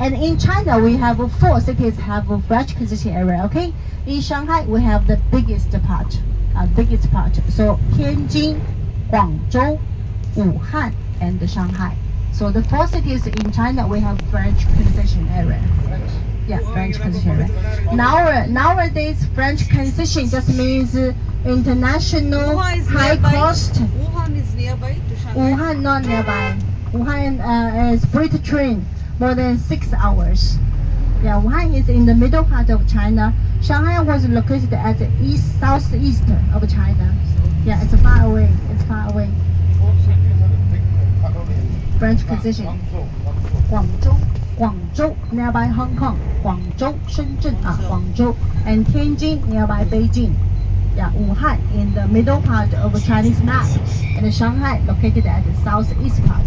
And in China, we have 4 cities have a French concession area. Okay, in Shanghai, we have the biggest part. So Tianjin, Guangzhou, Wuhan, and Shanghai. So the 4 cities in China, we have French concession area. Yeah, French concession area. Nowadays, French concession just means international high cost. Wuhan is nearby to Shanghai. Wuhan not nearby. Wuhan is bullet train, more than 6 hours. Yeah, Wuhan is in the middle part of China. Shanghai was located at the southeast of China. Yeah, it's far away. French concession. Guangzhou nearby Hong Kong. Guangzhou, Shenzhen, Guangzhou, and Tianjin nearby Beijing. Yeah, Wuhan in the middle part of a Chinese map, and Shanghai located at the southeast part.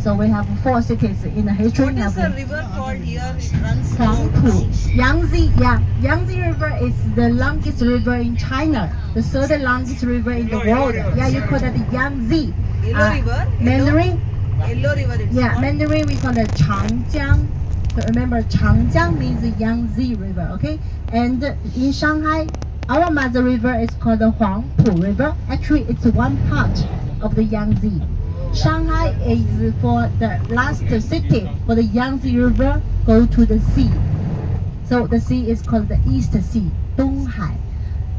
So we have 4 cities in the history. What is the river called here? It runs Huangpu. Yangtze, yeah. Yangtze River is the longest river in China, the 3rd longest river in the world. Yeah, you call that Yangtze. Yellow River? Mandarin? Yellow River is Yeah, Mandarin we call it Changjiang. So remember, Changjiang means the Yangtze River, okay? And in Shanghai, our mother river is called the Huangpu River. Actually, it's one part of the Yangtze. Shanghai is for the last city for the Yangtze River go to the sea. So the sea is called the East Sea, Donghai.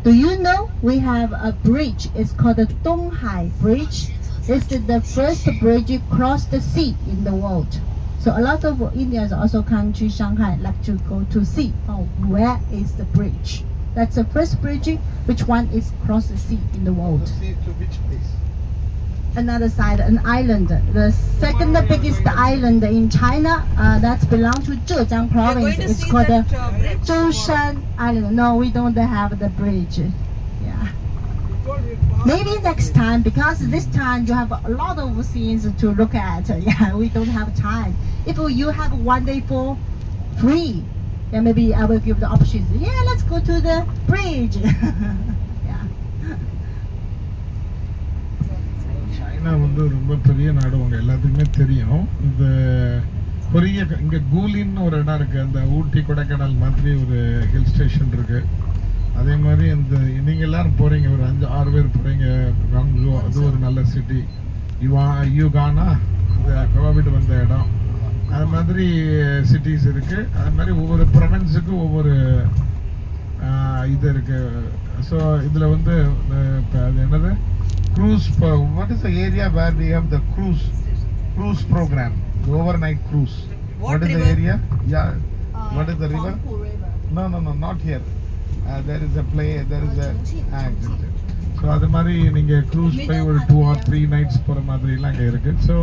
Do you know we have a bridge? It's called the Donghai Bridge. This is the first bridge across the sea in the world. So a lot of Indians also come to Shanghai, like to go to see. Oh, where is the bridge? That's the first bridge. Which one is across the sea in the world? The sea to which place? Another side, an island. The second biggest island in China, that's belong to Zhejiang province. It's called the Zhoushan Island. No, we don't have the bridge. Yeah. Maybe next time, because this time you have a lot of things to look at. Yeah, we don't have time. If you have one day for free, then maybe I will give the option. Yeah, let's go to the bridge. Yeah. China வந்து ரொம்ப பெரிய நாடு, உங்க எல்லாத்துக்குமே தெரியும். இந்த பெரிய இங்க கூலின்னு ஒரு இடம் இருக்கு, அந்த ஊட்டி கொடைக்கானல் மாதிரி ஒரு ஹில் ஸ்டேஷன் இருக்கு. அதே மாதிரி இந்த நீங்க எல்லாரும் போறீங்க, ஒரு 5-6 பேர் போறீங்க காங்ஜோ, அது ஒரு நல்ல சிட்டி. யுகானா கோவிட் வந்த இடம். அது மாதிரி சிட்டிஸ் இருக்கு. அது மாதிரி ஒவ்வொரு ப்ரொவின்ஸுக்கு ஒவ்வொரு இது இருக்கு. ஸோ இதில் வந்து அது என்னது cruise, what is the area where we have the cruise program, the overnight cruise? What is the area? Yeah, what is the river? No, not here. There is a play, there is a so அது மாதிரி நீங்க cruise போய் ஒரு 2 or 3 nights போற மாதிரிலாம் இங்க இருக்கு. So